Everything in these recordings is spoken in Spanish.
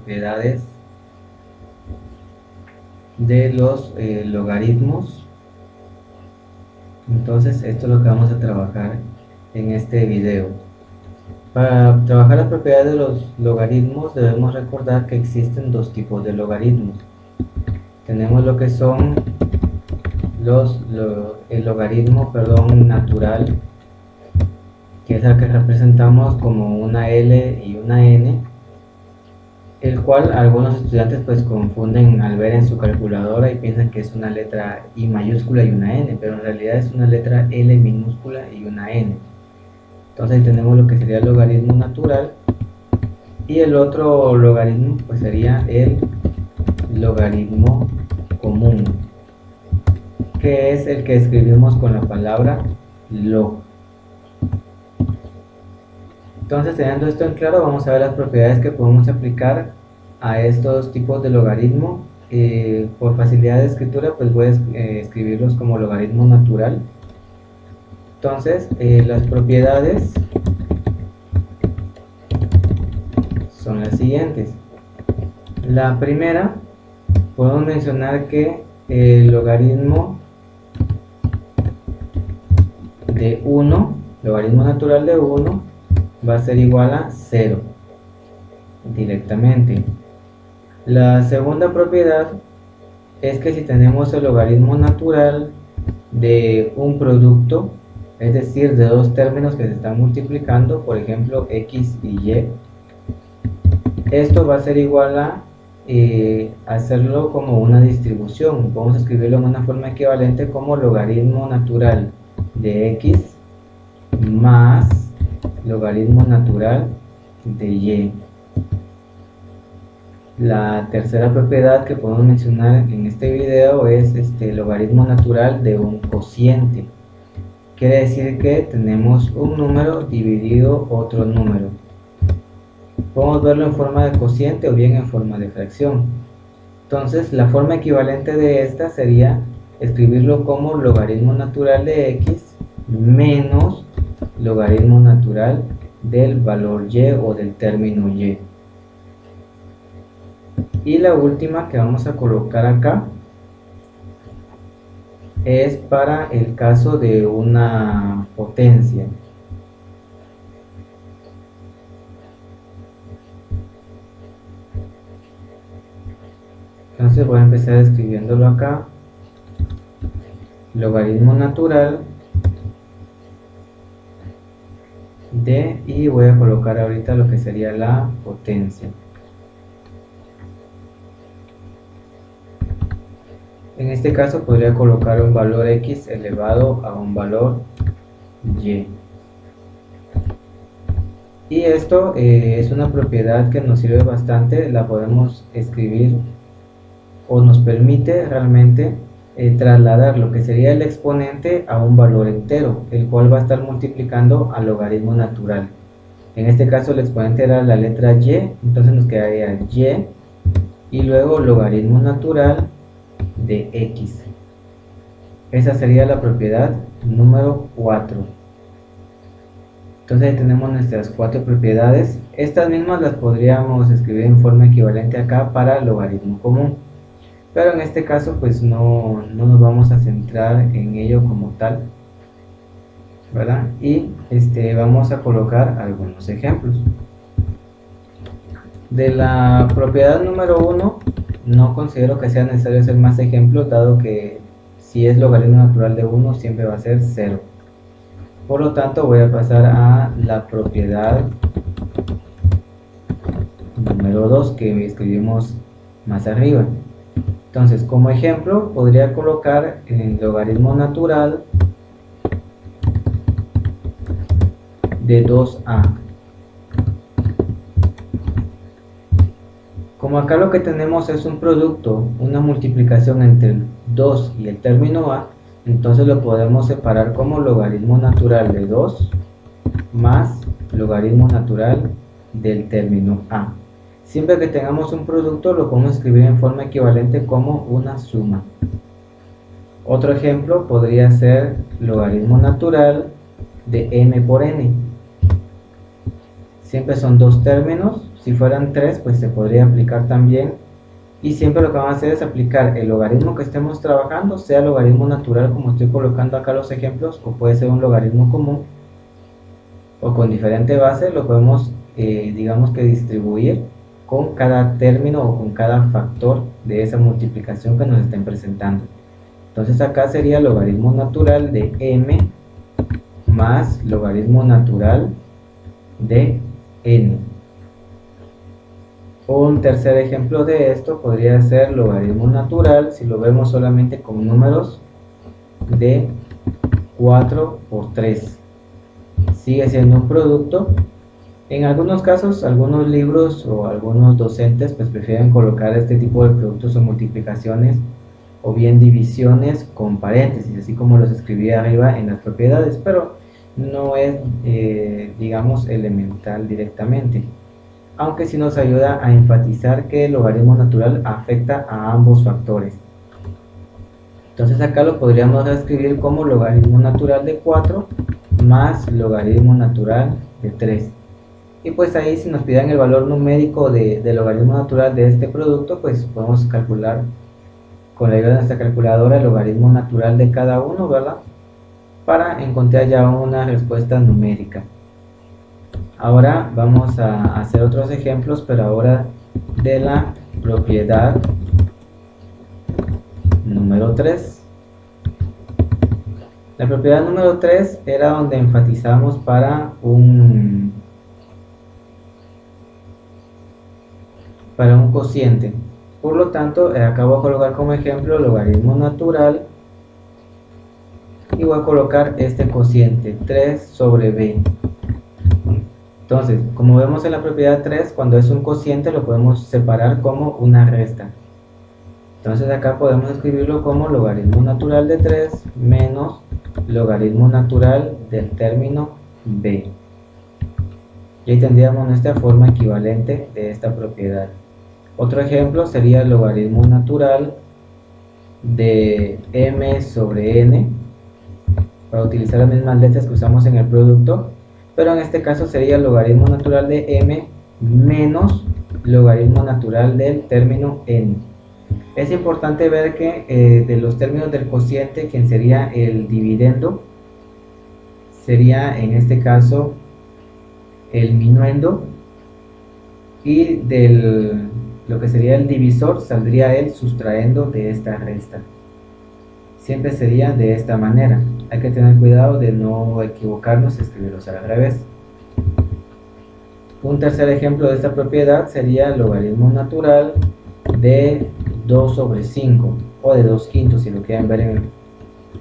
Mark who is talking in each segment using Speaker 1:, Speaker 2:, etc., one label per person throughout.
Speaker 1: propiedades de los logaritmos. Entonces esto es lo que vamos a trabajar en este video. Para trabajar las propiedades de los logaritmos debemos recordar que existen dos tipos de logaritmos. Tenemos lo que son el logaritmo natural, que es el que representamos como una L y una N, el cual algunos estudiantes pues confunden al ver en su calculadora y piensan que es una letra I mayúscula y una N, pero en realidad es una letra L minúscula y una N. Entonces ahí tenemos lo que sería el logaritmo natural, y el otro logaritmo pues sería el logaritmo común, que es el que escribimos con la palabra log. Entonces, teniendo esto en claro, vamos a ver las propiedades que podemos aplicar a estos tipos de logaritmo. Por facilidad de escritura pues voy a escribirlos como logaritmo natural. Entonces las propiedades son las siguientes. La primera, podemos mencionar que el logaritmo de 1, logaritmo natural de 1, va a ser igual a 0 directamente. La segunda propiedad es que si tenemos el logaritmo natural de un producto, es decir, de dos términos que se están multiplicando, por ejemplo x y y, esto va a ser igual a hacerlo como una distribución. Vamos a escribirlo en una forma equivalente como logaritmo natural de x más logaritmo natural de y. La tercera propiedad que podemos mencionar en este video es logaritmo natural de un cociente. Quiere decir que tenemos un número dividido otro número. Podemos verlo en forma de cociente o bien en forma de fracción. Entonces la forma equivalente de esta sería escribirlo como logaritmo natural de x menos logaritmo natural del valor y o del término y. Y la última que vamos a colocar acá es para el caso de una potencia. Entonces voy a empezar escribiéndolo acá, logaritmo natural de, y voy a colocar ahorita lo que sería la potencia. En este caso podría colocar un valor x elevado a un valor y. Y esto es una propiedad que nos sirve bastante, la podemos escribir o nos permite realmente trasladar lo que sería el exponente a un valor entero, el cual va a estar multiplicando al logaritmo natural. En este caso el exponente era la letra y, entonces nos quedaría y luego logaritmo natural de x. Esa sería la propiedad número 4. Entonces ahí tenemos nuestras 4 propiedades. Estas mismas las podríamos escribir en forma equivalente acá para logaritmo común, pero en este caso pues no nos vamos a centrar en ello como tal, ¿verdad? Y vamos a colocar algunos ejemplos. De la propiedad número 1 no considero que sea necesario hacer más ejemplos, dado que si es logaritmo natural de 1 siempre va a ser 0. Por lo tanto voy a pasar a la propiedad número 2 que escribimos más arriba. Entonces como ejemplo podría colocar el logaritmo natural de 2a. Como acá lo que tenemos es un producto, una multiplicación entre el 2 y el término a, entonces lo podemos separar como logaritmo natural de 2 más logaritmo natural del término a. Siempre que tengamos un producto lo podemos escribir en forma equivalente como una suma. Otro ejemplo podría ser logaritmo natural de m por n. Siempre son dos términos, Si fueran 3, pues se podría aplicar también. Y siempre lo que vamos a hacer es aplicar el logaritmo que estemos trabajando, sea logaritmo natural como estoy colocando acá los ejemplos, o puede ser un logaritmo común, o con diferente base, lo podemos, digamos que distribuir con cada término o con cada factor de esa multiplicación que nos estén presentando. Entonces acá sería logaritmo natural de m más logaritmo natural de n. Un tercer ejemplo de esto podría ser logaritmo natural, si lo vemos solamente con números, de 4 por 3. Sigue siendo un producto. En algunos casos, algunos libros o algunos docentes pues prefieren colocar este tipo de productos o multiplicaciones o bien divisiones con paréntesis, así como los escribí arriba en las propiedades, pero no es, digamos, elemental directamente, aunque sí nos ayuda a enfatizar que el logaritmo natural afecta a ambos factores. Entonces acá lo podríamos escribir como logaritmo natural de 4 más logaritmo natural de 3. Y pues ahí, si nos piden el valor numérico de logaritmo natural de este producto, pues podemos calcular con la ayuda de nuestra calculadora el logaritmo natural de cada uno, ¿verdad? Para encontrar ya una respuesta numérica. Ahora vamos a hacer otros ejemplos, pero ahora de la propiedad número 3. La propiedad número 3 era donde enfatizamos para un cociente. Por lo tanto, acá voy a colocar como ejemplo logaritmo natural y voy a colocar este cociente 3 sobre b. Entonces, como vemos en la propiedad 3, cuando es un cociente lo podemos separar como una resta. Entonces acá podemos escribirlo como logaritmo natural de 3 menos logaritmo natural del término b. Y ahí tendríamos nuestra forma equivalente de esta propiedad. Otro ejemplo sería el logaritmo natural de m sobre n, para utilizar las mismas letras que usamos en el producto, pero en este caso sería el logaritmo natural de m menos logaritmo natural del término n. Es importante ver que de los términos del cociente, quien sería el dividendo, sería en este caso el minuendo, y del lo que sería el divisor saldría el sustraendo de esta resta. Siempre sería de esta manera. Hay que tener cuidado de no equivocarnos y escribirlos al revés. Un tercer ejemplo de esta propiedad sería el logaritmo natural de 2 sobre 5 o de 2 quintos, si lo quieren ver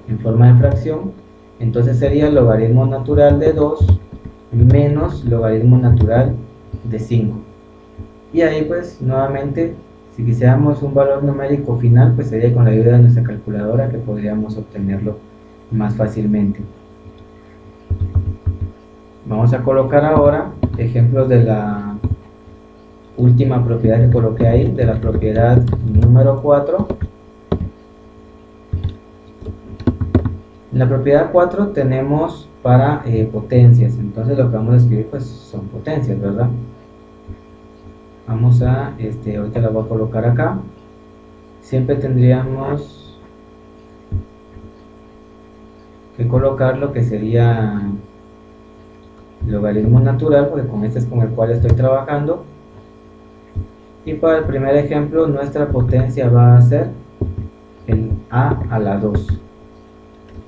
Speaker 1: en forma de fracción. Entonces sería el logaritmo natural de 2 menos logaritmo natural de 5. Y ahí pues nuevamente, si quisiéramos un valor numérico final, pues sería con la ayuda de nuestra calculadora que podríamos obtenerlo más fácilmente. Vamos a colocar ahora ejemplos de la última propiedad que coloqué ahí, de la propiedad número 4. En la propiedad 4 tenemos para potencias, entonces lo que vamos a escribir pues son potencias, ¿verdad? Vamos a, ahorita la voy a colocar acá. Siempre tendríamos que colocar lo que sería logaritmo natural, porque con este es con el cual estoy trabajando. Y para el primer ejemplo, nuestra potencia va a ser el a a la 2.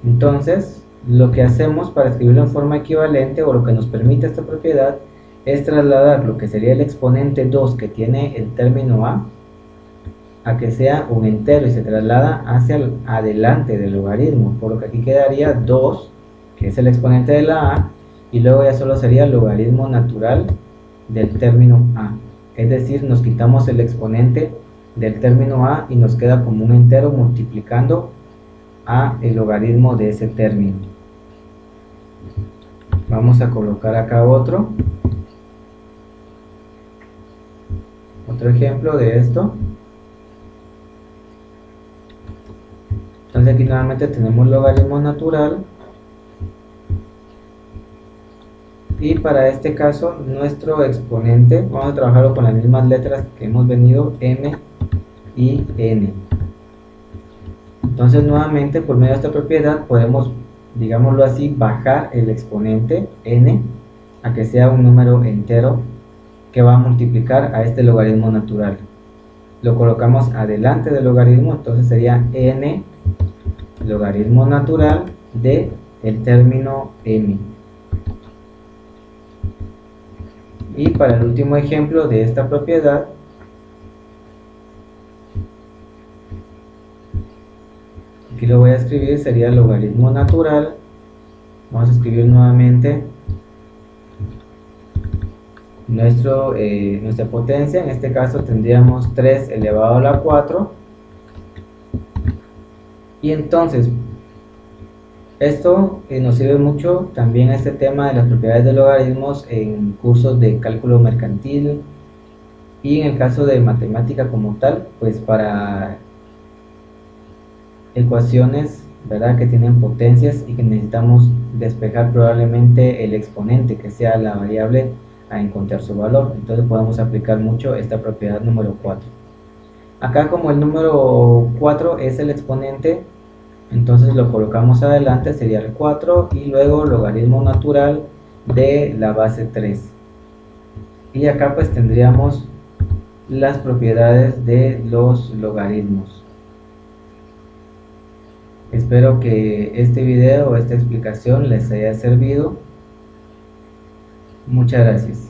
Speaker 1: Entonces, lo que hacemos para escribirlo en forma equivalente, o lo que nos permite esta propiedad, es trasladar lo que sería el exponente 2 que tiene el término a que sea un entero y se traslada hacia adelante del logaritmo, por lo que aquí quedaría 2, que es el exponente de la a, y luego ya solo sería el logaritmo natural del término a. Es decir, nos quitamos el exponente del término a y nos queda como un entero multiplicando a el logaritmo de ese término. Vamos a colocar acá otro ejemplo de esto. Entonces aquí nuevamente tenemos logaritmo natural Y para este caso, nuestro exponente, vamos a trabajarlo con las mismas letras que hemos venido, m y n. Entonces nuevamente por medio de esta propiedad podemos, digámoslo así, bajar el exponente n a que sea un número entero que va a multiplicar a este logaritmo natural. Lo colocamos adelante del logaritmo, entonces sería n logaritmo natural de el término m. Y para el último ejemplo de esta propiedad, aquí lo voy a escribir, sería logaritmo natural. Vamos a escribir nuevamente nuestra potencia. En este caso tendríamos 3 elevado a la 4. Y entonces, esto nos sirve mucho también este tema de las propiedades de logaritmos en cursos de cálculo mercantil y en el caso de matemática como tal, pues para ecuaciones, ¿verdad?, que tienen potencias y que necesitamos despejar probablemente el exponente, que sea la variable a encontrar su valor. Entonces podemos aplicar mucho esta propiedad número 4. Acá, como el número 4 es el exponente, entonces lo colocamos adelante, sería el 4 y luego logaritmo natural de la base 3. Y acá pues tendríamos las propiedades de los logaritmos. Espero que este video o esta explicación les haya servido. Muchas gracias.